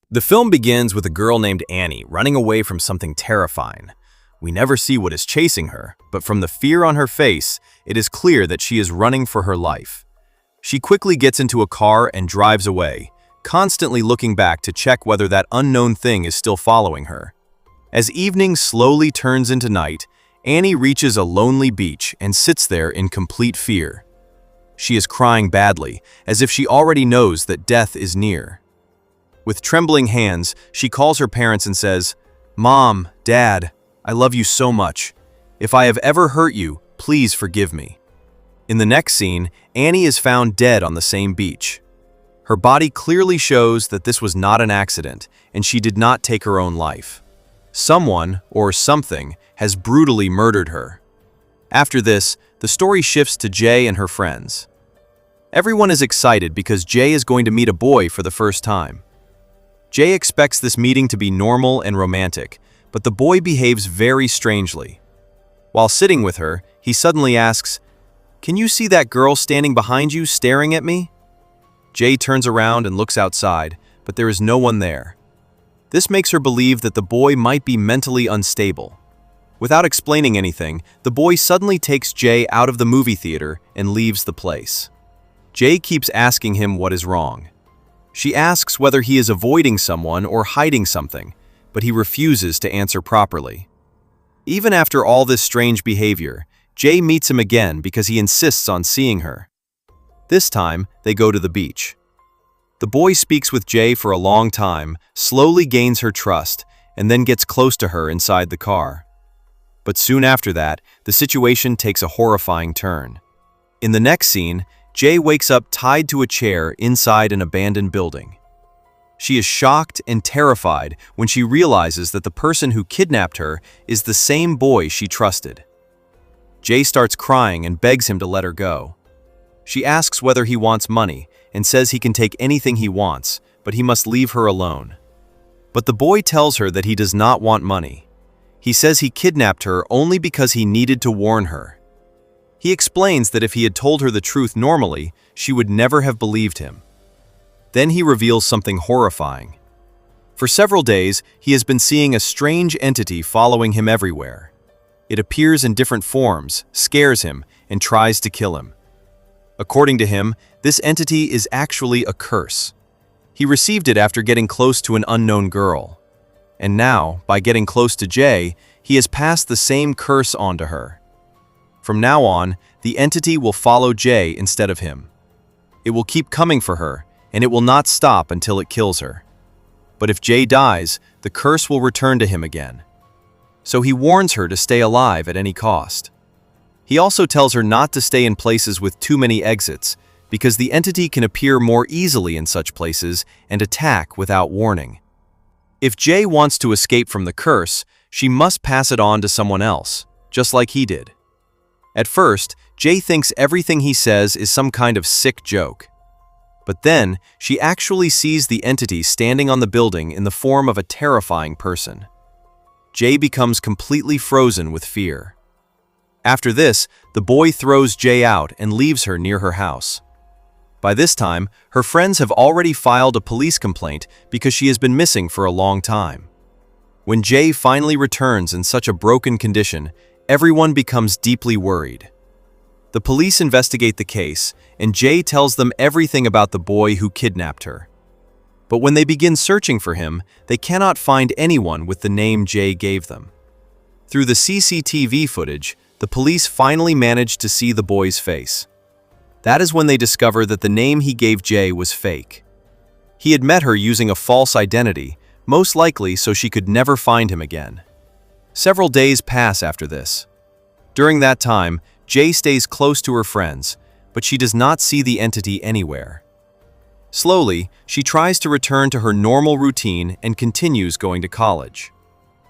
The film begins with a girl named Annie running away from something terrifying. We never see what is chasing her, but from the fear on her face, it is clear that she is running for her life. She quickly gets into a car and drives away, constantly looking back to check whether that unknown thing is still following her. As evening slowly turns into night, Annie reaches a lonely beach and sits there in complete fear. She is crying badly, as if she already knows that death is near. With trembling hands, she calls her parents and says, "Mom, Dad, I love you so much. If I have ever hurt you, please forgive me." In the next scene, Annie is found dead on the same beach. Her body clearly shows that this was not an accident, and she did not take her own life. Someone, or something, has brutally murdered her. After this, the story shifts to Jay and her friends. Everyone is excited because Jay is going to meet a boy for the first time. Jay expects this meeting to be normal and romantic, but the boy behaves very strangely. While sitting with her, he suddenly asks, "Can you see that girl standing behind you staring at me?" Jay turns around and looks outside, but there is no one there. This makes her believe that the boy might be mentally unstable. Without explaining anything, the boy suddenly takes Jay out of the movie theater and leaves the place. Jay keeps asking him what is wrong. She asks whether he is avoiding someone or hiding something, but he refuses to answer properly. Even after all this strange behavior, Jay meets him again because he insists on seeing her. This time, they go to the beach. The boy speaks with Jay for a long time, slowly gains her trust, and then gets close to her inside the car. But soon after that, the situation takes a horrifying turn. In the next scene, Jay wakes up tied to a chair inside an abandoned building. She is shocked and terrified when she realizes that the person who kidnapped her is the same boy she trusted. Jay starts crying and begs him to let her go. She asks whether he wants money and says he can take anything he wants, but he must leave her alone. But the boy tells her that he does not want money. He says he kidnapped her only because he needed to warn her. He explains that if he had told her the truth normally, she would never have believed him. Then he reveals something horrifying. For several days, he has been seeing a strange entity following him everywhere. It appears in different forms, scares him, and tries to kill him. According to him, this entity is actually a curse. He received it after getting close to an unknown girl. And now, by getting close to Jay, he has passed the same curse on to her. From now on, the entity will follow Jay instead of him. It will keep coming for her, and it will not stop until it kills her. But if Jay dies, the curse will return to him again. So he warns her to stay alive at any cost. He also tells her not to stay in places with too many exits, because the entity can appear more easily in such places and attack without warning. If Jay wants to escape from the curse, she must pass it on to someone else, just like he did. At first, Jay thinks everything he says is some kind of sick joke. But then, she actually sees the entity standing on the building in the form of a terrifying person. Jay becomes completely frozen with fear. After this, the boy throws Jay out and leaves her near her house. By this time, her friends have already filed a police complaint because she has been missing for a long time. When Jay finally returns in such a broken condition, everyone becomes deeply worried. The police investigate the case, and Jay tells them everything about the boy who kidnapped her. But when they begin searching for him, they cannot find anyone with the name Jay gave them. Through the CCTV footage, the police finally managed to see the boy's face. That is when they discover that the name he gave Jay was fake. He had met her using a false identity, most likely so she could never find him again. Several days pass after this. During that time, Jay stays close to her friends, but she does not see the entity anywhere. Slowly, she tries to return to her normal routine and continues going to college.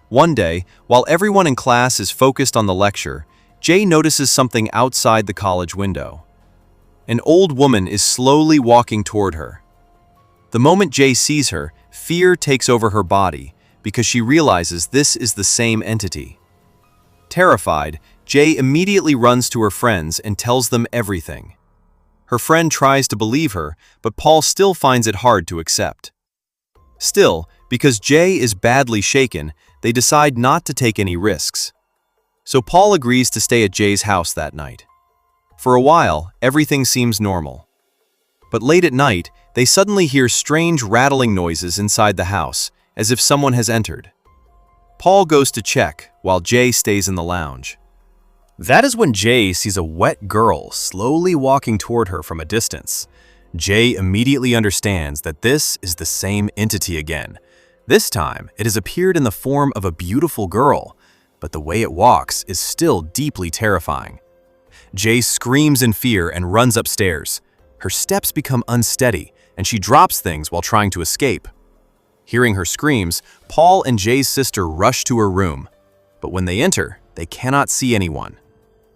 One day, while everyone in class is focused on the lecture, Jay notices something outside the college window. An old woman is slowly walking toward her. The moment Jay sees her, fear takes over her body, because she realizes this is the same entity. Terrified, Jay immediately runs to her friends and tells them everything. Her friend tries to believe her, but Paul still finds it hard to accept. Still, because Jay is badly shaken, they decide not to take any risks. So Paul agrees to stay at Jay's house that night. For a while, everything seems normal. But late at night, they suddenly hear strange rattling noises inside the house, as if someone has entered. Paul goes to check, while Jay stays in the lounge. That is when Jay sees a wet girl slowly walking toward her from a distance. Jay immediately understands that this is the same entity again. This time, it has appeared in the form of a beautiful girl, but the way it walks is still deeply terrifying. Jay screams in fear and runs upstairs. Her steps become unsteady, and she drops things while trying to escape. Hearing her screams, Paul and Jay's sister rush to her room. But when they enter, they cannot see anyone.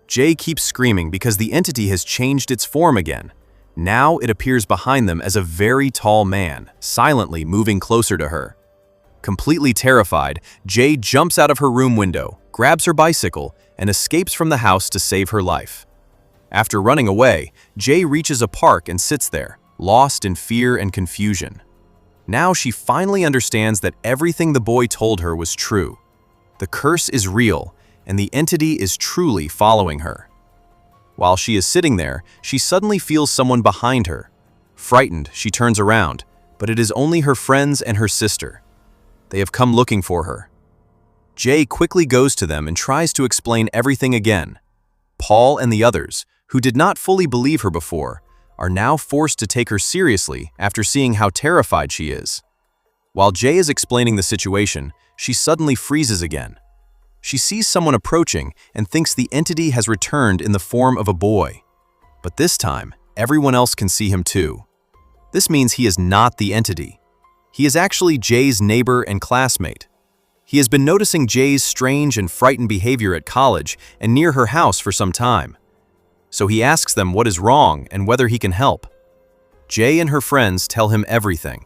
Jay keeps screaming because the entity has changed its form again. Now it appears behind them as a very tall man, silently moving closer to her. Completely terrified, Jay jumps out of her room window, grabs her bicycle, and escapes from the house to save her life. After running away, Jay reaches a park and sits there, lost in fear and confusion. Now she finally understands that everything the boy told her was true. The curse is real, and the entity is truly following her. While she is sitting there, she suddenly feels someone behind her. Frightened, she turns around, but it is only her friends and her sister. They have come looking for her. Jay quickly goes to them and tries to explain everything again. Paul and the others, who did not fully believe her before, are now forced to take her seriously after seeing how terrified she is. While Jay is explaining the situation, she suddenly freezes again. She sees someone approaching and thinks the entity has returned in the form of a boy. But this time, everyone else can see him too. This means he is not the entity. He is actually Jay's neighbor and classmate. He has been noticing Jay's strange and frightened behavior at college and near her house for some time. So he asks them what is wrong and whether he can help. Jay and her friends tell him everything.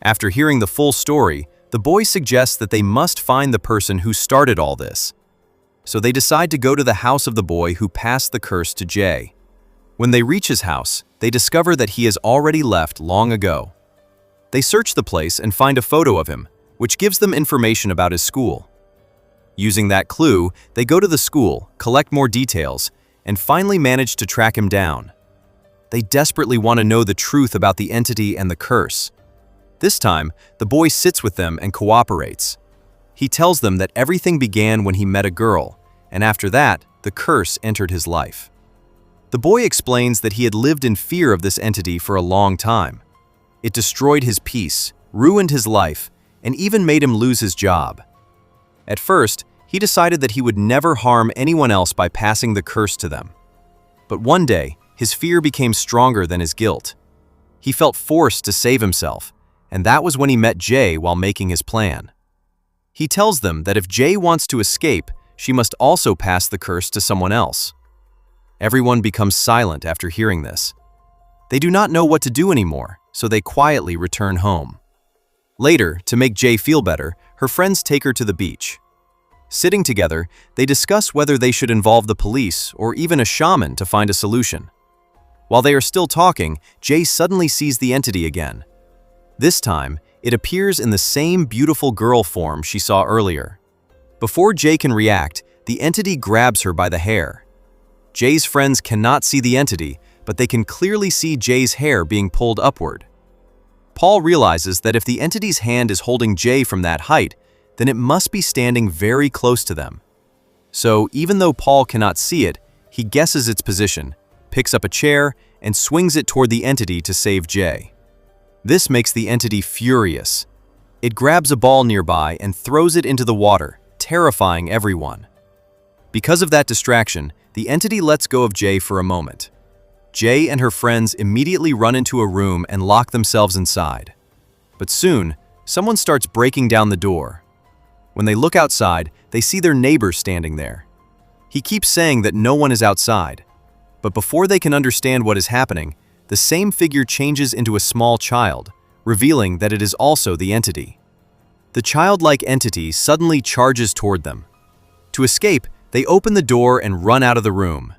After hearing the full story, the boy suggests that they must find the person who started all this. So they decide to go to the house of the boy who passed the curse to Jay. When they reach his house, they discover that he has already left long ago. They search the place and find a photo of him, which gives them information about his school. Using that clue, they go to the school, collect more details, and finally manage to track him down. They desperately want to know the truth about the entity and the curse. This time, the boy sits with them and cooperates. He tells them that everything began when he met a girl, and after that, the curse entered his life. The boy explains that he had lived in fear of this entity for a long time. It destroyed his peace, ruined his life, and even made him lose his job. At first, he decided that he would never harm anyone else by passing the curse to them. But one day, his fear became stronger than his guilt. He felt forced to save himself, and that was when he met Jay while making his plan. He tells them that if Jay wants to escape, she must also pass the curse to someone else. Everyone becomes silent after hearing this. They do not know what to do anymore, so they quietly return home. Later, to make Jay feel better, her friends take her to the beach. Sitting together, they discuss whether they should involve the police or even a shaman to find a solution. While they are still talking, Jay suddenly sees the entity again. This time, it appears in the same beautiful girl form she saw earlier. Before Jay can react, the entity grabs her by the hair. Jay's friends cannot see the entity, but they can clearly see Jay's hair being pulled upward. Paul realizes that if the entity's hand is holding Jay from that height, then it must be standing very close to them. So even though Paul cannot see it, he guesses its position, picks up a chair, and swings it toward the entity to save Jay. This makes the entity furious. It grabs a ball nearby and throws it into the water, terrifying everyone. Because of that distraction, the entity lets go of Jay for a moment. Jay and her friends immediately run into a room and lock themselves inside. But soon, someone starts breaking down the door. When they look outside, they see their neighbor standing there. He keeps saying that no one is outside. But before they can understand what is happening, the same figure changes into a small child, revealing that it is also the entity. The childlike entity suddenly charges toward them. To escape, they open the door and run out of the room.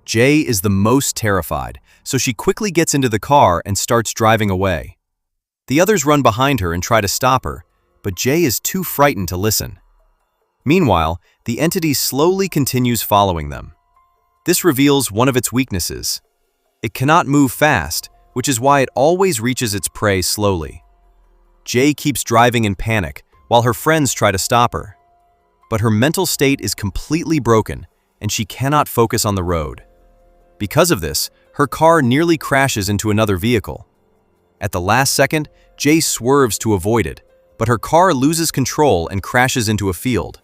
Jay is the most terrified, so she quickly gets into the car and starts driving away. The others run behind her and try to stop her, but Jay is too frightened to listen. Meanwhile, the entity slowly continues following them. This reveals one of its weaknesses. It cannot move fast, which is why it always reaches its prey slowly. Jay keeps driving in panic while her friends try to stop her. But her mental state is completely broken and she cannot focus on the road. Because of this, her car nearly crashes into another vehicle. At the last second, Jay swerves to avoid it, but her car loses control and crashes into a field.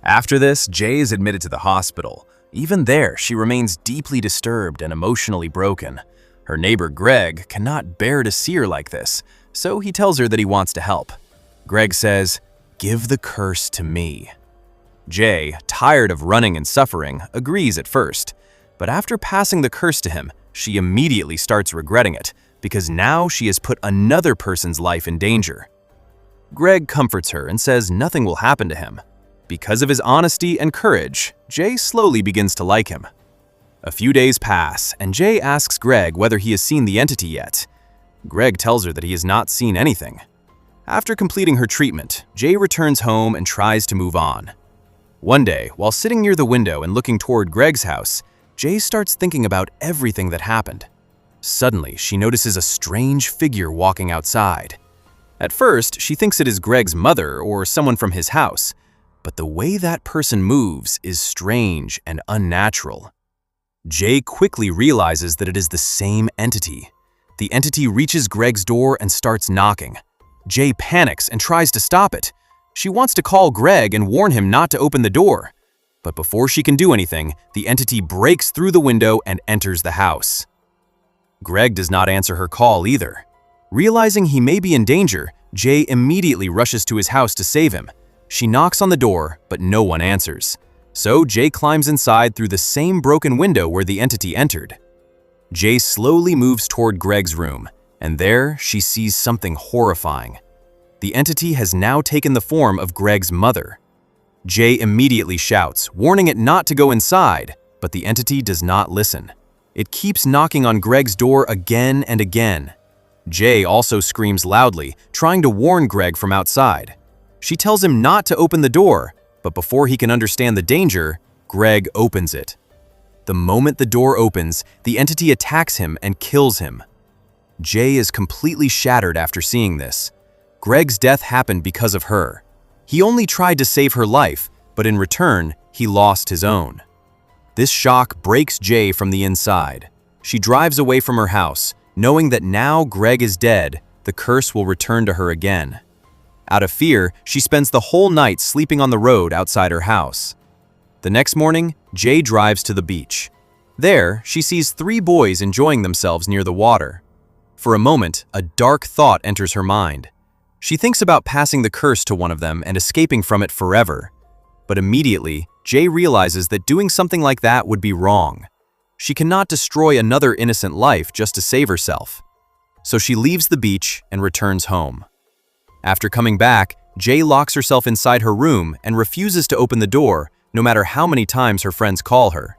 After this, Jay is admitted to the hospital. Even there, she remains deeply disturbed and emotionally broken. Her neighbor Greg cannot bear to see her like this, so he tells her that he wants to help. Greg says, "Give the curse to me." Jay, tired of running and suffering, agrees at first, but after passing the curse to him, she immediately starts regretting it, because now she has put another person's life in danger. Greg comforts her and says nothing will happen to him. Because of his honesty and courage, Jay slowly begins to like him. A few days pass, and Jay asks Greg whether he has seen the entity yet. Greg tells her that he has not seen anything. After completing her treatment, Jay returns home and tries to move on. One day, while sitting near the window and looking toward Greg's house, Jay starts thinking about everything that happened. Suddenly, she notices a strange figure walking outside. At first, she thinks it is Greg's mother or someone from his house, but the way that person moves is strange and unnatural. Jay quickly realizes that it is the same entity. The entity reaches Greg's door and starts knocking. Jay panics and tries to stop it. She wants to call Greg and warn him not to open the door. But before she can do anything, the entity breaks through the window and enters the house. Greg does not answer her call either. Realizing he may be in danger, Jay immediately rushes to his house to save him. She knocks on the door, but no one answers. So Jay climbs inside through the same broken window where the entity entered. Jay slowly moves toward Greg's room, and there she sees something horrifying. The entity has now taken the form of Greg's mother. Jay immediately shouts, warning it not to go inside, but the entity does not listen. It keeps knocking on Greg's door again and again. Jay also screams loudly, trying to warn Greg from outside. She tells him not to open the door, but before he can understand the danger, Greg opens it. The moment the door opens, the entity attacks him and kills him. Jay is completely shattered after seeing this. Greg's death happened because of her. He only tried to save her life, but in return, he lost his own. This shock breaks Jay from the inside. She drives away from her house, knowing that now Greg is dead, the curse will return to her again. Out of fear, she spends the whole night sleeping on the road outside her house. The next morning, Jay drives to the beach. There, she sees 3 boys enjoying themselves near the water. For a moment, a dark thought enters her mind. She thinks about passing the curse to one of them and escaping from it forever. But immediately, Jay realizes that doing something like that would be wrong. She cannot destroy another innocent life just to save herself. So she leaves the beach and returns home. After coming back, Jay locks herself inside her room and refuses to open the door, no matter how many times her friends call her.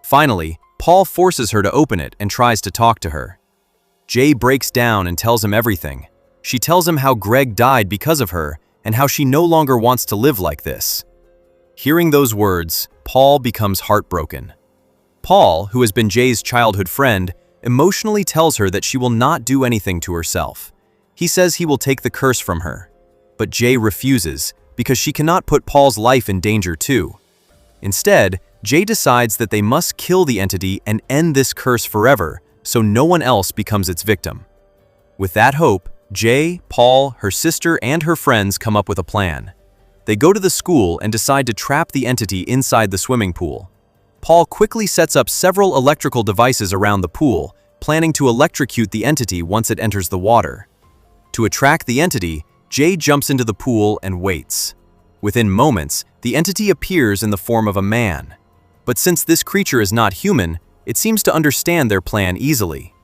Finally, Paul forces her to open it and tries to talk to her. Jay breaks down and tells him everything. She tells him how Greg died because of her and how she no longer wants to live like this. Hearing those words, Paul becomes heartbroken. Paul, who has been Jay's childhood friend, emotionally tells her that she will not do anything to herself. He says he will take the curse from her. But Jay refuses because she cannot put Paul's life in danger too. Instead, Jay decides that they must kill the entity and end this curse forever so no one else becomes its victim. With that hope, Jay, Paul, her sister, and her friends come up with a plan. They go to the school and decide to trap the entity inside the swimming pool. Paul quickly sets up several electrical devices around the pool, planning to electrocute the entity once it enters the water. To attract the entity, Jay jumps into the pool and waits. Within moments, the entity appears in the form of a man. But since this creature is not human, it seems to understand their plan easily.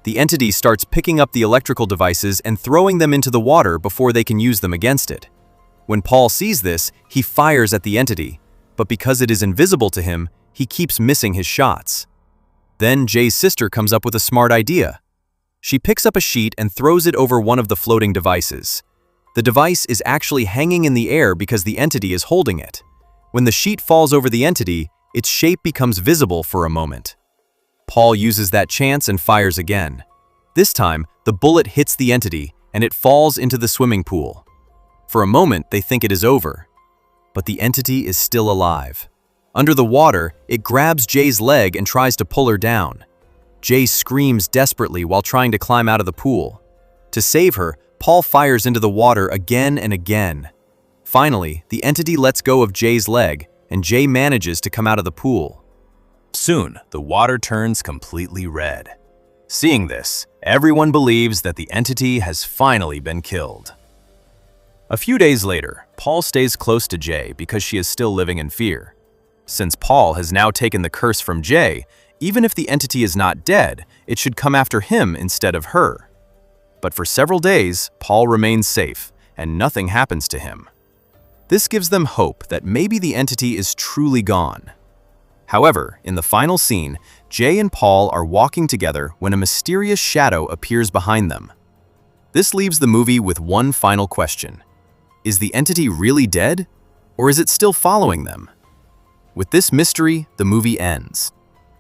The entity starts picking up the electrical devices and throwing them into the water before they can use them against it. When Paul sees this, he fires at the entity, but because it is invisible to him, he keeps missing his shots. Then Jay's sister comes up with a smart idea. She picks up a sheet and throws it over one of the floating devices. The device is actually hanging in the air because the entity is holding it. When the sheet falls over the entity, its shape becomes visible for a moment. Paul uses that chance and fires again. This time, the bullet hits the entity and it falls into the swimming pool. For a moment, they think it is over. But the entity is still alive. Under the water, it grabs Jay's leg and tries to pull her down. Jay screams desperately while trying to climb out of the pool. To save her, Paul fires into the water again and again. Finally, the entity lets go of Jay's leg, and Jay manages to come out of the pool. Soon, the water turns completely red. Seeing this, everyone believes that the entity has finally been killed. A few days later, Paul stays close to Jay because she is still living in fear. Since Paul has now taken the curse from Jay, even if the entity is not dead, it should come after him instead of her. But for several days, Paul remains safe, and nothing happens to him. This gives them hope that maybe the entity is truly gone. However, in the final scene, Jay and Paul are walking together when a mysterious shadow appears behind them. This leaves the movie with one final question. Is the entity really dead, or is it still following them? With this mystery, the movie ends.